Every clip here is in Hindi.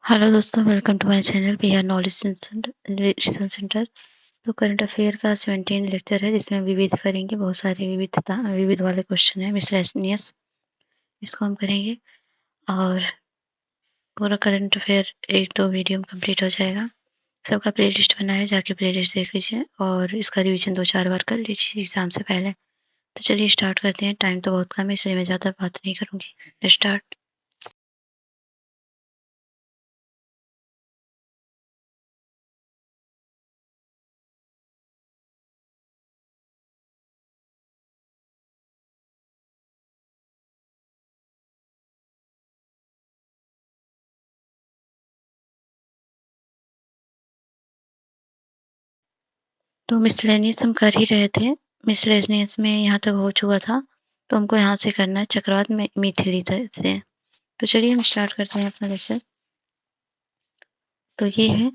हेलो दोस्तों, welcome to my channel Bihar knowledge research centre. तो करंट अफेयर का 17 लेक्चर है जिसमें विविध करेंगे। बहुत सारे विविध वाले क्वेश्चन है, मिसलेनियस, इसको हम करेंगे और पूरा करंट अफेयर एक दो वीडियो में कंप्लीट हो जाएगा। सबका प्ले लिस्ट बना है, जाके प्ले लिस्ट देख लीजिए और इसका रिविजन 2-4 बार कर लीजिए एग्जाम से पहले। तो चलिए स्टार्ट करते हैं। टाइम तो बहुत कम है इसलिए मैं ज़्यादा बात नहीं करूँगी। स्टार्ट। तो मिसलेनियस हम कर ही रहे थे। मिसलेनियस में यहाँ तक हो चुका था, तो हमको यहाँ से करना है चक्रवात में मिथिली से। तो चलिए हम स्टार्ट करते हैं अपना लेक्चर। तो ये है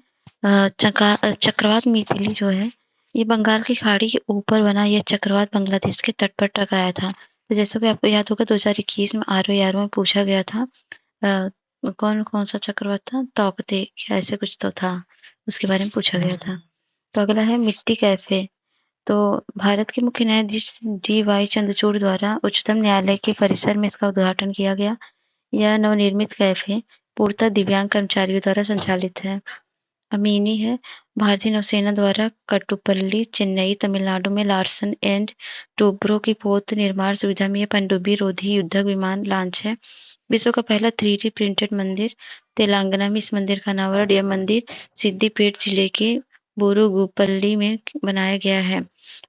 चक्रवात मिथिली जो है, ये बंगाल की खाड़ी के ऊपर बना यह चक्रवात बांग्लादेश के तट पर टकराया था। तो जैसा कि आपको याद होगा 2021 में ROE में पूछा गया था कौन कौन सा चक्रवात था, तौकते ऐसे कुछ तो था, उसके बारे में पूछा गया था। तो अगला है मिट्टी कैफे। तो भारत के मुख्य न्यायाधीश DY चंद्रचूड़ द्वारा उच्चतम न्यायालय के परिसर में इसका उद्घाटन किया गया। यह नवनिर्मित कैफे पूर्णतः दिव्यांग कर्मचारियों द्वारा संचालित है। अमीनी है। भारतीय नौसेना द्वारा कट्टुपल्ली, चेन्नई, तमिलनाडु में लार्सन एंड टूब्रो की पोत निर्माण सुविधा में यह पनडुब्बी रोधी युद्धक विमान लॉन्च है। विश्व का पहला 3D प्रिंटेड मंदिर तेलंगाना में इस मंदिर का अनावरण। यह मंदिर सिद्दीपेट जिले के बोरुगुपल्ली में बनाया गया है।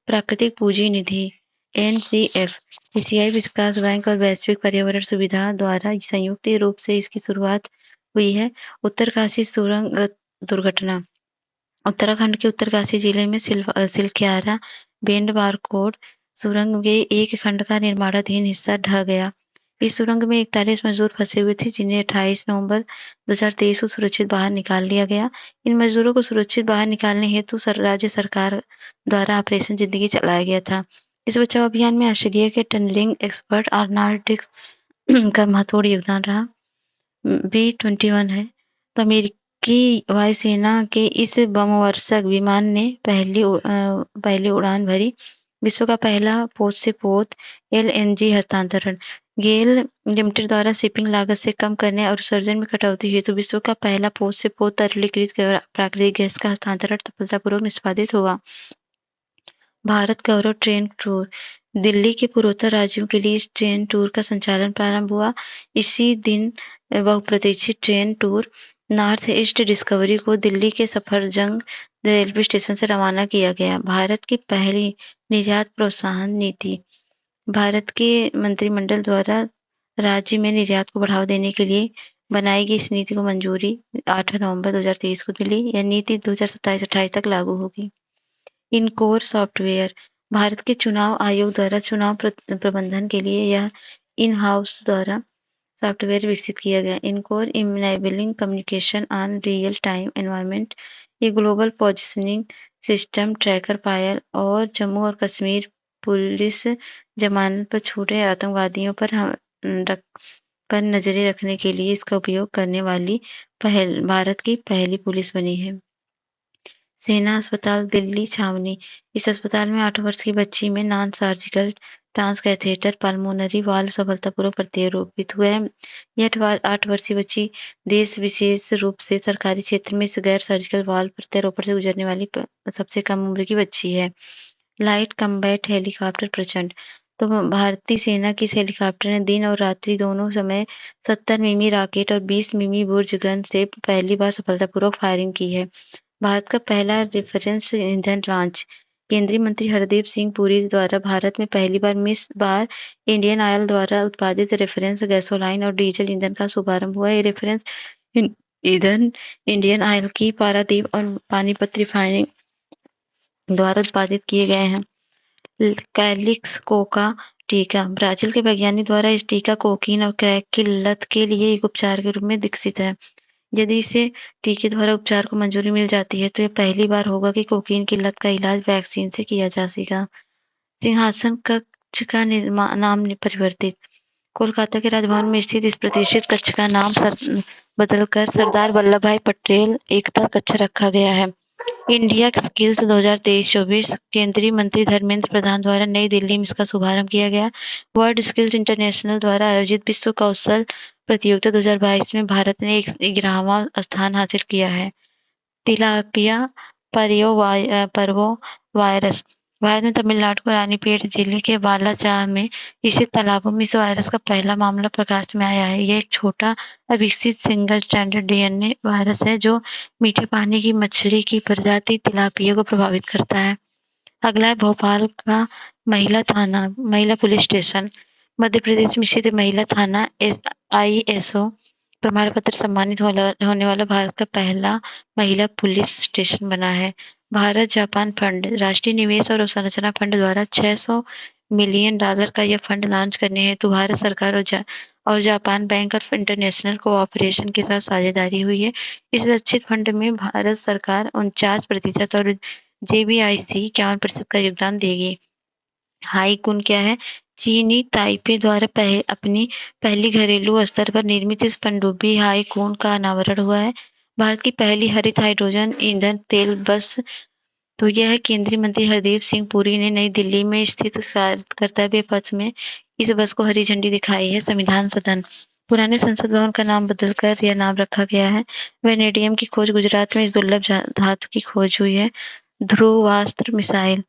प्राकृतिक पूंजी निधि NCF एशियाई विकास बैंक और वैश्विक पर्यावरण सुविधा द्वारा संयुक्त रूप से इसकी शुरुआत हुई है। उत्तरकाशी सुरंग दुर्घटना। उत्तराखंड के उत्तरकाशी जिले में सिलक्यारा बेंड बारकोड सुरंग के एक खंड का निर्माणाधीन हिस्सा ढह गया। इस सुरंग में 41 मजदूर फंसे हुए थे जिन्हें 28 नवंबर 2023 को सुरक्षित बाहर निकाल लिया गया। इन मजदूरों को सुरक्षित बाहर निकालने हेतु राज्य सरकार द्वारा ऑपरेशन जिंदगी चलाया गया था। इस बचाव अभियान में ऑस्ट्रेलिया के टनलिंग एक्सपर्ट आर्नाल्ड का महत्वपूर्ण योगदान रहा। B-21 है। तो अमेरिकी वायुसेना के इस बमवर्षक विमान ने पहली उड़ान भरी। विश्व का पहला पोत से पोत LNG हस्तांतरण। गेल लिमिटेड द्वारा शिपिंग लागत से कम करने और उत्सर्जन में कटौती हेतु विश्व का पहला पोत से पोत तरलीकृत प्राकृतिक गैस का हस्तांतरण सफलतापूर्वक निष्पादित हुआ। भारत गौरव ट्रेन टूर। दिल्ली के पूर्वोत्तर राज्यों के लिए इस ट्रेन टूर का संचालन प्रारंभ हुआ। इसी दिन बहुप्रतीक्षित train tour north east discovery को दिल्ली के सफदरजंग रेलवे स्टेशन से रवाना किया गया। भारत की पहली निर्यात प्रोत्साहन नीति। भारत के मंत्रिमंडल द्वारा राज्य में निर्यात को बढ़ावा देने के लिए बनाई गई इस नीति को मंजूरी 8 नवंबर 2023 को मिली। यह नीति 2027-28 तक लागू होगी। इनकोर सॉफ्टवेयर। भारत के चुनाव आयोग द्वारा चुनाव प्रबंधन के लिए यह इन-हाउस द्वारा सॉफ्टवेयर विकसित किया गया। Incor enabling communication on real time environment. ये global positioning system tracker Payal और जम्मू और कश्मीर पुलिस जमानत पर छूटे आतंकवादियों पर नजरें रखने के लिए इसका उपयोग करने वाली भारत की पहली पुलिस बनी है। सेना अस्पताल दिल्ली छावनी। इस अस्पताल में 8 वर्ष की बच्ची में non surgical transcatheter pulmonary valve सफलतापूर्वक प्रत्यारोपित हुआ है। यह 8 वर्षीय बच्ची देश विशेष रूप से सरकारी क्षेत्र में इस गैर सर्जिकल वाल्व प्रत्यारोपण से गुजरने वाली सबसे कम उम्र की बच्ची है। लाइट कम्बैट हेलीकॉप्टर प्रचंड। तो भारतीय सेना की इस हेलीकॉप्टर ने दिन और रात्रि दोनों समय 70 मिमी रॉकेट और 20 मिमी बुर्ज गन से पहली बार सफलतापूर्वक फायरिंग की है। भारत का पहला रेफरेंस ईंधन लॉन्च। केंद्रीय मंत्री हरदीप सिंह पुरी द्वारा भारत में पहली बार इंडियन ऑयल द्वारा उत्पादित रेफरेंस गैसोलीन और डीजल ईंधन का शुभारंभ हुआ। ये रेफरेंस ईंधन इंडियन ऑयल की पारादीप और पानीपत रिफाइनरी द्वारा उत्पादित किए गए हैं। कैलिक्स कोका टीका। ब्राजील के वैज्ञानिक द्वारा इस टीका कोकीन और क्रैक की लत के लिए एक उपचार के रूप में विकसित है। यदि इसे टीके द्वारा उपचार को मंजूरी मिल जाती है तो यह पहली बार होगा कि कोकीन की लत का इलाज वैक्सीन से किया जा सकेगा। सिंहासन कक्ष का नाम परिवर्तित। कोलकाता के राजभवन में स्थित इस प्रतिष्ठित कक्ष का नाम बदलकर सरदार वल्लभ भाई पटेल एकता कक्ष रखा गया है। इंडिया स्किल्स 2023-24 केंद्रीय मंत्री धर्मेंद्र प्रधान द्वारा नई दिल्ली में इसका शुभारंभ किया गया। वर्ल्ड स्किल्स इंटरनेशनल द्वारा आयोजित विश्व कौशल प्रतियोगिता 2022 में भारत ने 11वां स्थान हासिल किया है। तिलापिया पर्वोवायरस भारत में तमिलनाडु के रानीपेट जिले के बालाचार में स्थित तालाबों में इस वायरस का पहला मामला प्रकाश में आया है। यह एक छोटा अविकसित सिंगल स्ट्रैंडेड डीएनए वायरस है जो मीठे पानी की मछली की प्रजाति तिलापिया को प्रभावित करता है। अगला है भोपाल का महिला पुलिस स्टेशन। मध्य प्रदेश में स्थित महिला थाना ISO प्रमाण पत्र सम्मानित होने वाला भारत का पहला महिला पुलिस स्टेशन बना है। भारत जापान फंड राष्ट्रीय निवेश और अवसंरचना फंड द्वारा $600 मिलियन का यह फंड लॉन्च करने हेतु भारत सरकार और Japan bank of international cooperation के साथ साझेदारी हुई है। इस लक्षित फंड में भारत सरकार 49% और JBIC 51% का योगदान देगी। हाईकुन क्या है? चीनी ताइपे द्वारा अपनी पहली घरेलू स्तर पर निर्मित इस पनडुब्बी हाईकुन का अनावरण हुआ है। भारत की पहली हरित हाइड्रोजन ईंधन तेल बस तो यह केंद्रीय मंत्री हरदीप सिंह पुरी ने नई दिल्ली में स्थित कर्तव्य पथ में इस बस को हरी झंडी दिखाई है। संविधान सदन पुराने संसद भवन का नाम बदलकर यह नाम रखा गया है। वेनेडियम की खोज गुजरात में इस दुर्लभ धातु की खोज हुई है। ध्रुवास्त्र मिसाइल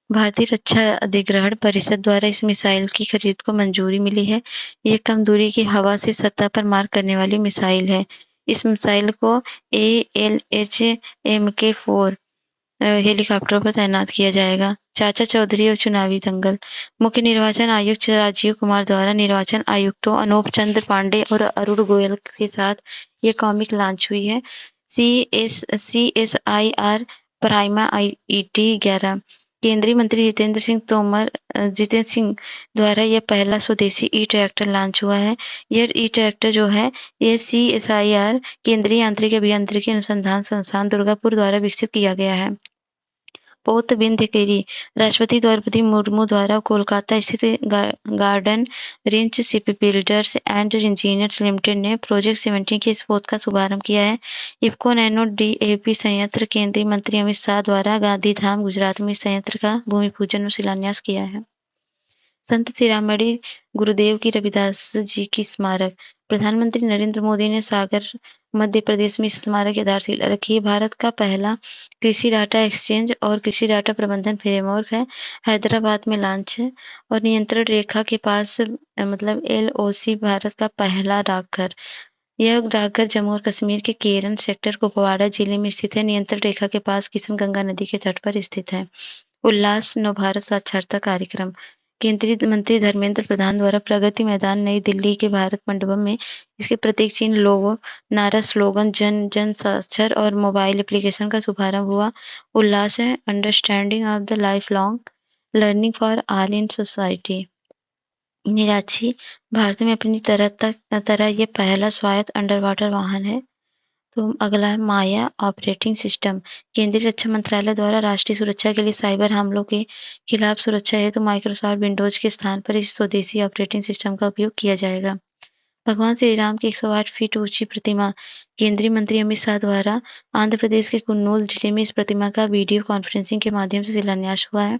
भारतीय रक्षा अधिग्रहण परिषद द्वारा इस मिसाइल की खरीद को मंजूरी मिली है। यह कम दूरी की हवा से सतह पर मार करने वाली मिसाइल है। इस मिसाइल को ALH MK4 हेलीकॉप्टर पर तैनात किया जाएगा। चाचा चौधरी और चुनावी दंगल मुख्य निर्वाचन आयुक्त राजीव कुमार द्वारा निर्वाचन आयुक्तों अनूप चंद्र पांडे और अरुण गोयल के साथ ये कॉमिक लॉन्च हुई है। CSIR प्राइमा IT 11 केंद्रीय मंत्री जितेंद्र सिंह द्वारा यह पहला स्वदेशी ई-ट्रैक्टर लॉन्च हुआ है। यह ई-ट्रैक्टर जो है ये CSIR केंद्रीय यांत्रिक अभियांत्रिकी अनुसंधान संस्थान दुर्गापुर द्वारा विकसित किया गया है। पौत विंध्यगिरी राष्ट्रपति द्रौपदी मुर्मू द्वारा कोलकाता स्थित garden range shipbuilders and engineers limited ने प्रोजेक्ट 17 के इस पोत का शुभारंभ किया है। इफ्को नैनो DAP संयंत्र केंद्रीय मंत्री अमित शाह द्वारा गांधीधाम गुजरात में संयंत्र का भूमि पूजन और शिलान्यास किया है। संत शिरोमणि गुरुदेव की रविदास जी की स्मारक प्रधानमंत्री नरेंद्र मोदी ने सागर मध्य प्रदेश में इस स्मारक की आधारशिला रखी है। भारत का पहला कृषि डाटा एक्सचेंज और कृषि डाटा प्रबंधन फ्रेमवर्क है। हैदराबाद में लॉन्च है और नियंत्रण रेखा के पास मतलब LOC भारत का पहला डाकघर। यह डाकघर जम्मू और कश्मीर के केरन सेक्टर कुपवाड़ा जिले में स्थित है। नियंत्रण रेखा के पास किशन गंगा नदी के तट पर स्थित है। उल्लास नवभारत साक्षरता कार्यक्रम केंद्रीय मंत्री धर्मेंद्र प्रधान द्वारा प्रगति मैदान नई दिल्ली के भारत मंडपम में इसके प्रतीक चिन्ह लोगो नारा स्लोगन जन जन साक्षर और मोबाइल एप्लीकेशन का शुभारंभ हुआ। उल्लास है understanding of the life long learning for all in society. निराक्षी भारत में अपनी तरह ये पहला स्वायत्त अंडर वाटर वाहन है। तो अगला है माया ऑपरेटिंग सिस्टम केंद्रीय रक्षा मंत्रालय द्वारा राष्ट्रीय सुरक्षा के लिए साइबर हमलों के खिलाफ सुरक्षा हेतु माइक्रोसॉफ्ट विंडोज के स्थान पर इस स्वदेशी ऑपरेटिंग सिस्टम का उपयोग किया जाएगा। भगवान श्री राम की 108 फीट ऊंची प्रतिमा केंद्रीय मंत्री अमित शाह द्वारा आंध्र प्रदेश के कुन्नूल जिले में इस प्रतिमा का वीडियो कॉन्फ्रेंसिंग के माध्यम से शिलान्यास हुआ है।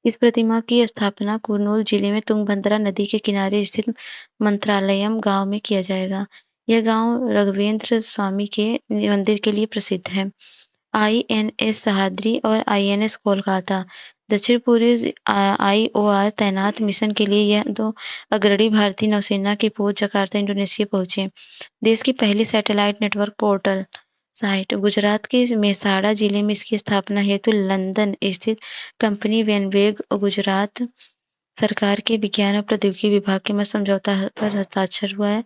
इस प्रतिमा की स्थापना कुर्नूल जिले में तुंगभद्रा नदी के किनारे स्थित मंत्रालयम गांव में किया जाएगा। यह गांव राघवेंद्र स्वामी के मंदिर के लिए प्रसिद्ध है। INS सह्याद्री और INS कोलकाता दक्षिण पूर्वी IOR तैनात मिशन के लिए यह दो अग्रणी भारतीय नौसेना के पोत जकार्ता इंडोनेशिया पहुंचे। देश की पहली satellite network portal site Gujarat के मेसाड़ा जिले में इसकी स्थापना हेतु लंदन स्थित कंपनी वेनवेग गुजरात सरकार के विज्ञान और प्रौद्योगिकी विभाग के मध्य समझौता पर हस्ताक्षर हुआ है।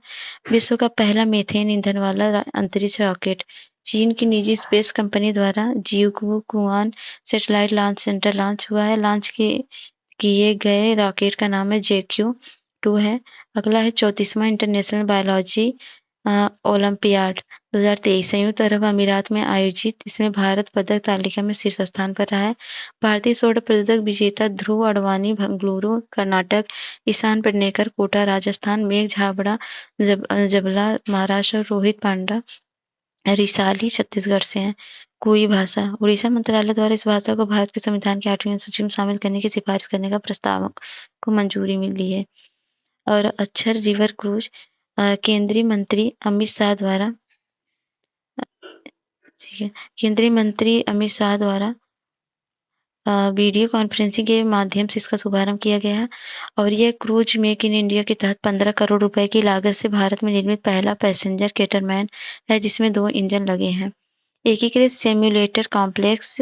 विश्व का पहला मीथेन ईंधन वाला अंतरिक्ष रॉकेट चीन की निजी स्पेस कंपनी द्वारा जिउक्युआन सैटेलाइट लॉन्च सेंटर लॉन्च हुआ है। लॉन्च किए गए रॉकेट का नाम है JQ-2 है। अगला है 34वां इंटरनेशनल बायोलॉजी ओलंपियाड 2023 संयुक्त अरब अमीरात में आयोजित, इसमें भारत पदक तालिका में शीर्ष स्थान पर रहा है। भारतीय स्वर्ण पदक विजेता ध्रुव अडवाणी बेंगलुरु कर्नाटक, ईशान पेडनेकर कोटा राजस्थान, मेघ झाबड़ा जबला महाराष्ट्र और रोहित पांडा रिसाली छत्तीसगढ़ से हैं। कोई भाषा उड़ीसा मंत्रालय द्वारा इस भाषा को भारत के संविधान की 8वीं अनुसूची में शामिल करने की सिफारिश करने का प्रस्ताव को मंजूरी मिली है। और अक्षर रिवर क्रूज केंद्रीय मंत्री अमित शाह द्वारा केंद्रीय मंत्री अमित शाह द्वारा वीडियो कॉन्फ्रेंसिंग के माध्यम से इसका शुभारंभ किया गया है और यह क्रूज मेक इन इंडिया के तहत 15 करोड़ रुपए की लागत से भारत में निर्मित पहला पैसेंजर कैटरमैन है जिसमें 2 इंजन लगे हैं। एकीकृत सिम्युलेटर कॉम्प्लेक्स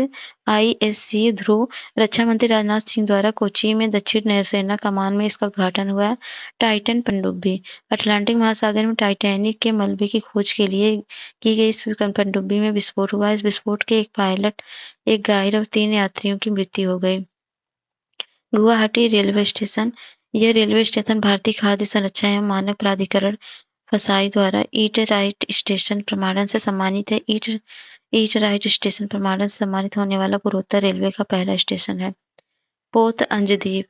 आईएससी ध्रुव रक्षा मंत्री राजनाथ सिंह द्वारा कोच्चि में दक्षिण नौसेना कमान में इसका उद्घाटन हुआ है। टाइटन पनडुब्बी अटलांटिक महासागर में टाइटैनिक के मलबे की खोज के लिए की गई इस पनडुब्बी में विस्फोट हुआ। इस विस्फोट के एक पायलट, एक गाइड और 3 यात्रियों की मृत्यु हो गई। गुवाहाटी रेलवे स्टेशन यह रेलवे स्टेशन भारतीय खाद्य संरक्षण एवं मानक प्राधिकरण फसाई द्वारा ईट राइट स्टेशन प्रमाणन से सम्मानित है। ईट राइट स्टेशन प्रमाणन से सम्मानित होने वाला पूर्वोत्तर रेलवे का पहला स्टेशन है। पोत अंजदीप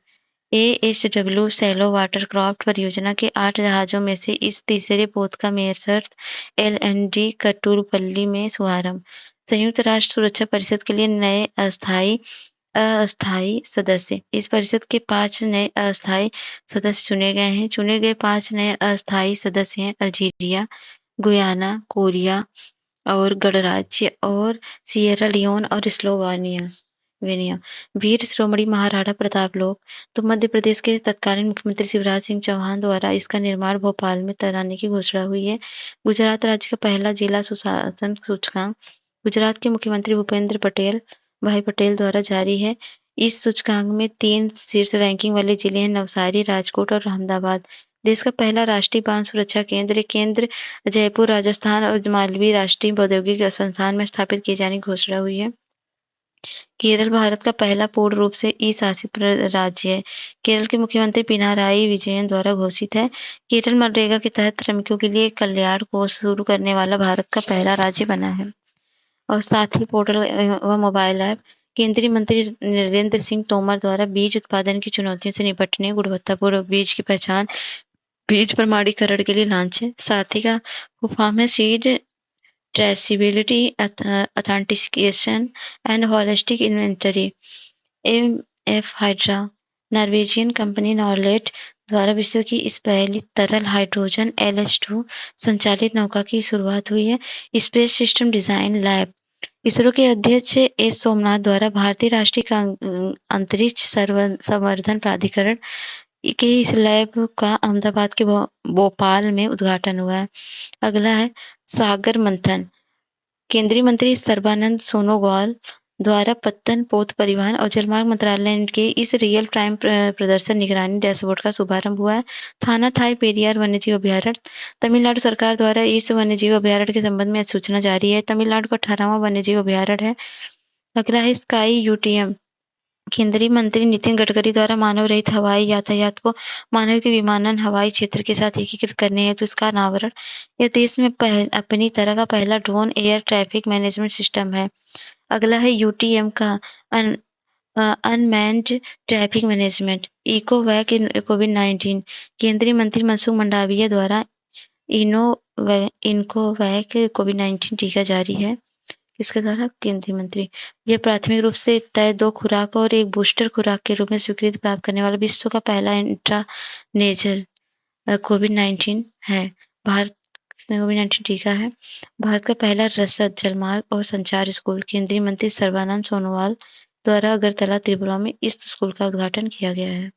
एएसडब्ल्यू सैलो वाटरक्राफ्ट परियोजना के 8 जहाजों में से इस तीसरे पोत का मेसर्स एलएनडी कटुरपल्ली में शुभारंभ। संयुक्त राष्ट्र सुरक्षा परिषद के लिए नए अस्थायी सदस्य इस परिषद के 5 नए अस्थायी सदस्य चुने गए हैं। चुने गए 5 नए अस्थायी सदस्य हैं अल्जीरिया, गुयाना, कोरिया और गणराज्य और सिएरा लियोन और स्लोवानिया। वीर शिरोमणि महाराणा प्रताप लोक तो मध्य प्रदेश के तत्कालीन मुख्यमंत्री शिवराज सिंह चौहान द्वारा इसका निर्माण भोपाल में कराने की घोषणा हुई है। गुजरात राज्य का पहला जिला सुशासन सूचकांक गुजरात के मुख्यमंत्री भूपेंद्र भाई पटेल द्वारा जारी है। इस सूचकांक में 3 शीर्ष रैंकिंग वाले जिले हैं नवसारी, राजकोट और अहमदाबाद। देश का पहला राष्ट्रीय बाल सुरक्षा केंद्र जयपुर राजस्थान और मालवी राष्ट्रीय औद्योगिक संस्थान में स्थापित किए जाने की घोषणा हुई है। केरल भारत का पहला पूर्ण रूप से ई-शासित राज्य है। केरल के मुख्यमंत्री पिनाराई विजयन द्वारा घोषित है। केरल मनरेगा के तहत श्रमिकों के लिए कल्याण कोष शुरू करने वाला भारत का पहला राज्य बना है। और साथी पोर्टल व मोबाइल ऐप केंद्रीय मंत्री नरेंद्र सिंह तोमर द्वारा बीज उत्पादन की चुनौतियों से निपटने, गुणवत्तापूर्ण बीज की पहचान, बीज प्रमाणीकरण के लिए लॉन्च है। साथी का फॉर्म है seed traceability authentication and holistic inventory. MF Hydra Norwegian company Norled द्वारा विश्व की इस पहली तरल हाइड्रोजन LH2 संचालित नौका की शुरुआत हुई है। Space system design lab ISRO के अध्यक्ष एस सोमनाथ द्वारा भारतीय राष्ट्रीय अंतरिक्ष संवर्धन प्राधिकरण के इस लैब का अहमदाबाद के भोपाल में उद्घाटन हुआ है। अगला है सागर मंथन केंद्रीय मंत्री सर्बानंद सोनोवाल द्वारा पत्तन पोत परिवहन और जलमार्ग मंत्रालय के इस रियल टाइम प्रदर्शन निगरानी डैशबोर्ड का शुभारंभ हुआ है। थाना थाई पेरियार वन्यजीव अभ्यारण्य तमिलनाडु सरकार द्वारा इस वन्यजीव अभ्यारण्य के संबंध में सूचना जारी है। तमिलनाडु का 18वां वन्यजीव अभ्यारण्य है। अगला है स्काई यूटीएम केंद्रीय मंत्री नितिन गडकरी द्वारा मानव रहित हवाई यातायात को मानव विमानन हवाई क्षेत्र के साथ एकीकृत करने हेतु इसका अनावरण। यह देश में अपनी तरह का पहला drone air traffic management system है। अगला है यूटीएम का अनमैन्ड ट्रैफिक मैनेजमेंट इकोवैक इन कोविड-19 केंद्रीय मंत्री मनसुख मंडाविया द्वारा इनकोवैक कोविड-19 टीका जारी है। इसके द्वारा केंद्रीय मंत्री यह प्राथमिक रूप से तय 2 खुराक और एक बूस्टर खुराक के रूप में स्वीकृति प्राप्त करने वाला विश्व का पहला इंट्रानेजल कोविड-19 है। भारत में कोविड-19 टीका है। भारत का पहला रसद जलमार्ग और संचार स्कूल केंद्रीय मंत्री सर्बानंद सोनोवाल द्वारा अगरतला त्रिपुरा में इस स्कूल का उद्घाटन किया गया है।